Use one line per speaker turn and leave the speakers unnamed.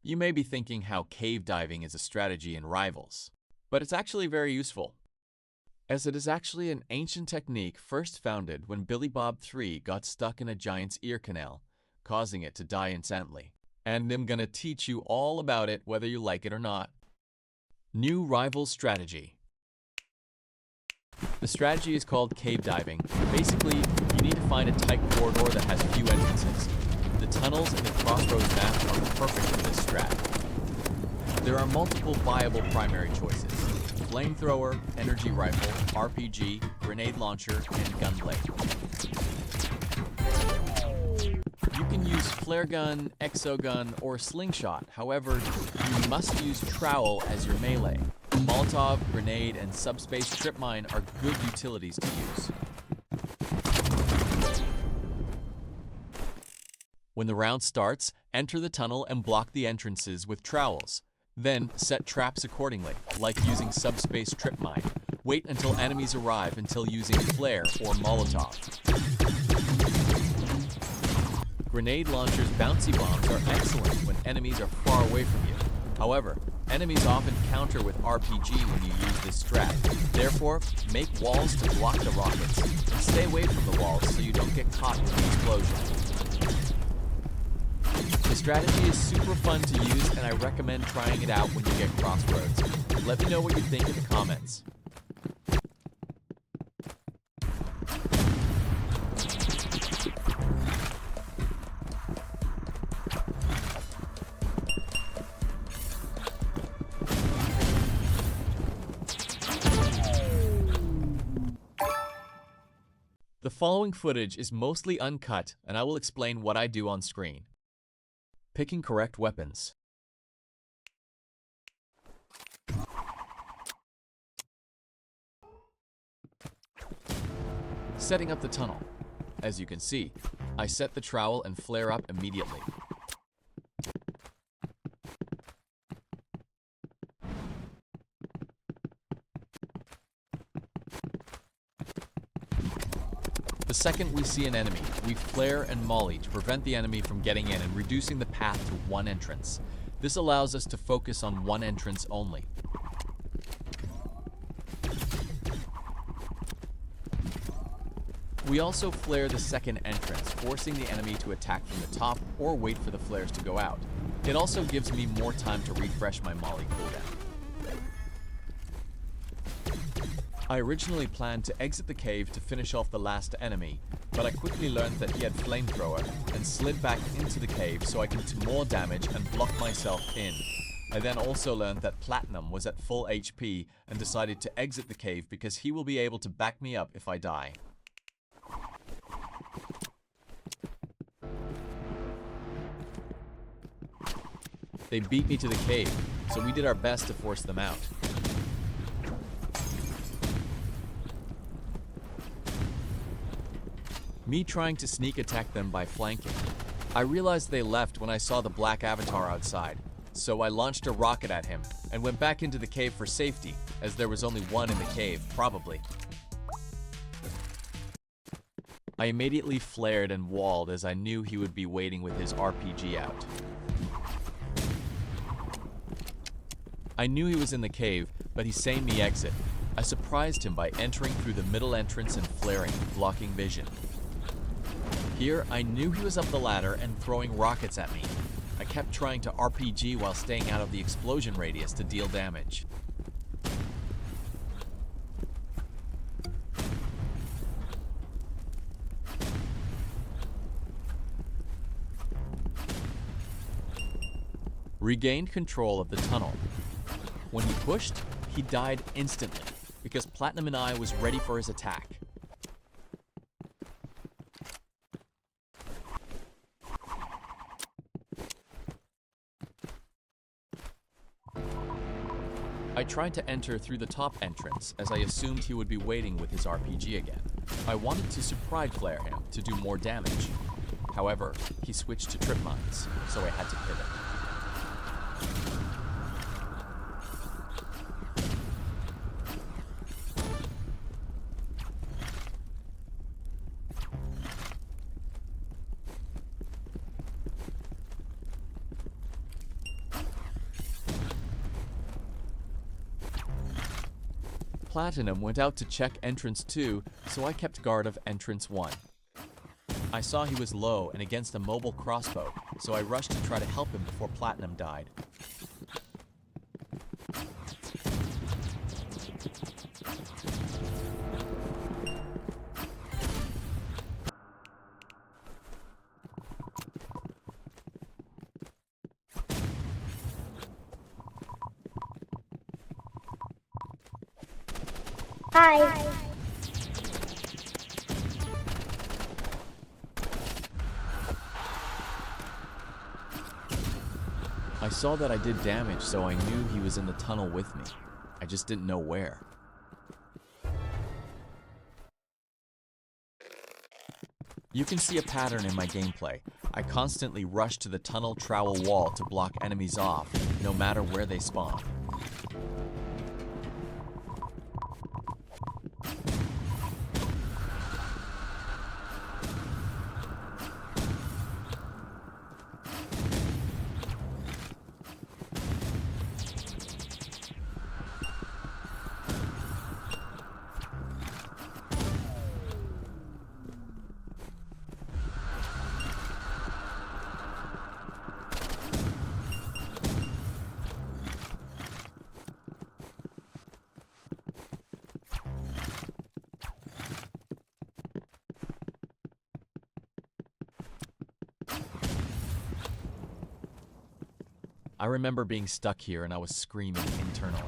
You may be thinking how cave diving is a strategy in Rivals, but it's actually very useful, as it is actually an ancient technique first founded when Billy Bob 3 got stuck in a giant's ear canal, causing it to die instantly. And I'm gonna teach you all about it whether you like it or not. New Rivals strategy. The strategy is called cave diving. Basically, you need to find a tight corridor that has few entrances. The tunnels in the Crossroads map are perfect for this strat. There are multiple viable primary choices: flamethrower, energy rifle, RPG, grenade launcher, and gunblade. You can use flare gun, exogun, or slingshot. However, you must use trowel as your melee. Molotov, grenade, and subspace trip mine are good utilities to use. When the round starts, enter the tunnel and block the entrances with trowels. Then set traps accordingly, like using subspace trip mine. Wait until enemies arrive until using flare or Molotov. Grenade launcher's bouncy bombs are excellent when enemies are far away from you. However, enemies often counter with RPG when you use this strat. Therefore, make walls to block the rockets, and stay away from the walls so you don't get caught in the explosion. The strategy is super fun to use, and I recommend trying it out when you get Crossroads. Let me know what you think in the comments. The following footage is mostly uncut, and I will explain what I do on screen. Picking correct weapons. Setting up the tunnel. As you can see, I set the trowel and flare up immediately. The second we see an enemy, we flare and molly to prevent the enemy from getting in and reducing the path to one entrance. This allows us to focus on one entrance only. We also flare the second entrance, forcing the enemy to attack from the top or wait for the flares to go out. It also gives me more time to refresh my molly cooldown. I originally planned to exit the cave to finish off the last enemy, but I quickly learned that he had flamethrower and slid back into the cave so I could do more damage and block myself in. I then also learned that Platinum was at full HP and decided to exit the cave because he will be able to back me up if I die. They beat me to the cave, so we did our best to force them out. Me trying to sneak attack them by flanking. I realized they left when I saw the black avatar outside, so I launched a rocket at him and went back into the cave for safety, as there was only one in the cave, probably. I immediately flared and walled as I knew he would be waiting with his RPG out. I knew he was in the cave, but he seen me exit. I surprised him by entering through the middle entrance and flaring, blocking vision. Here, I knew he was up the ladder and throwing rockets at me. I kept trying to RPG while staying out of the explosion radius to deal damage. Regained control of the tunnel. When he pushed, he died instantly, because Platinum and I was ready for his attack. I tried to enter through the top entrance, as I assumed he would be waiting with his RPG again. I wanted to surprise flare him to do more damage. However, he switched to trip mines, so I had to pivot. Platinum went out to check entrance 2, so I kept guard of entrance 1. I saw he was low and against a mobile crossbow, so I rushed to try to help him before Platinum died.
Hi.
I saw that I did damage, so I knew he was in the tunnel with me. I just didn't know where. You can see a pattern in my gameplay. I constantly rush to the tunnel trowel wall to block enemies off, no matter where they spawn. I remember being stuck here and I was screaming internally.